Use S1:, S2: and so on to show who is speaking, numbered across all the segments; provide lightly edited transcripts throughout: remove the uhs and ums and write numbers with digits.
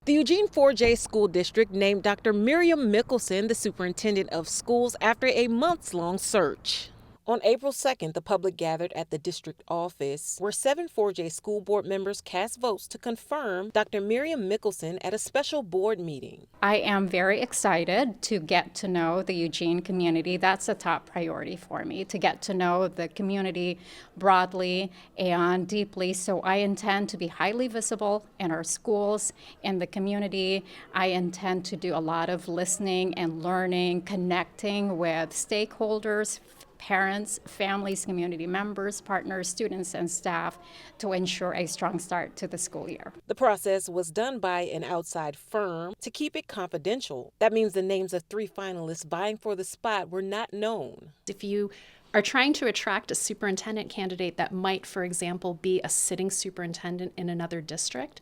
S1: The Eugene 4J School District named Dr. Miriam Mickelson the superintendent of schools after a months-long search. On April 2nd, the public gathered at the district office where 7 4J school board members cast votes to confirm Dr. Miriam Mickelson at a special board meeting.
S2: I am very excited to get to know the Eugene community. That's a top priority for me, to get to know the community broadly and deeply. So I intend to be highly visible in our schools, in the community. I intend to do a lot of listening and learning, connecting with stakeholders, parents, families, community members, partners, students, and staff to ensure a strong start to the school year.
S1: The process was done by an outside firm to keep it confidential. That means the names of 3 finalists vying for the spot were not known.
S3: If you are trying to attract a superintendent candidate that might, for example, be a sitting superintendent in another district,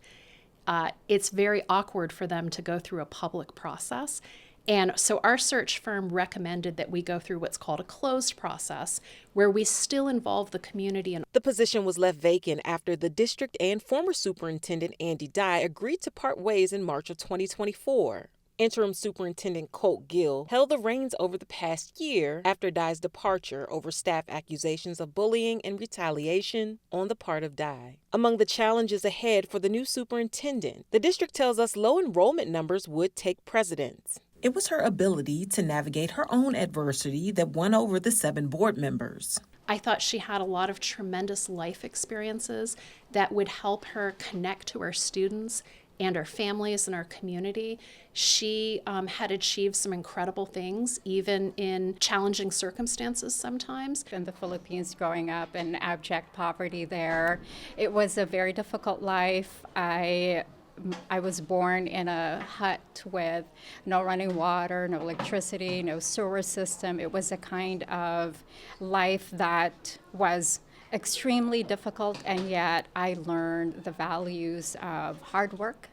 S3: it's very awkward for them to go through a public process. And so our search firm recommended that we go through what's called a closed process, where we still involve the community.
S1: The position was left vacant after the district and former superintendent Andy Dye agreed to part ways in March of 2024. Interim Superintendent Colt Gill held the reins over the past year after Dye's departure over staff accusations of bullying and retaliation on the part of Dye. Among the challenges ahead for the new superintendent, the district tells us low enrollment numbers would take precedence. It was her ability to navigate her own adversity that won over the 7 board members.
S3: I thought she had a lot of tremendous life experiences that would help her connect to our students and our families and our community. She had achieved some incredible things, even in challenging circumstances sometimes.
S2: In the Philippines, growing up in abject poverty there, it was a very difficult life. I was born in a hut with no running water, no electricity, no sewer system. It was a kind of life that was extremely difficult, and yet I learned the values of hard work,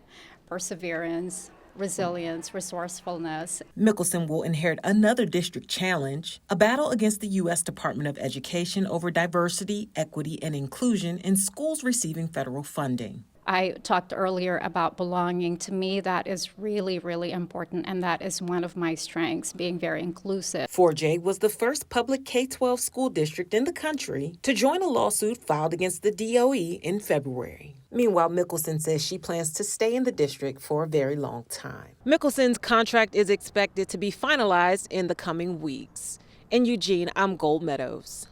S2: perseverance, resilience, resourcefulness.
S1: Mickelson will inherit another district challenge, a battle against the U.S. Department of Education over diversity, equity, and inclusion in schools receiving federal funding.
S2: I talked earlier about belonging. To me, that is really, really important, and that is one of my strengths, being very inclusive.
S1: 4J was the first public K-12 school district in the country to join a lawsuit filed against the DOE in February. Meanwhile, Mickelson says she plans to stay in the district for a very long time. Mickelson's contract is expected to be finalized in the coming weeks. In Eugene, I'm Meadows.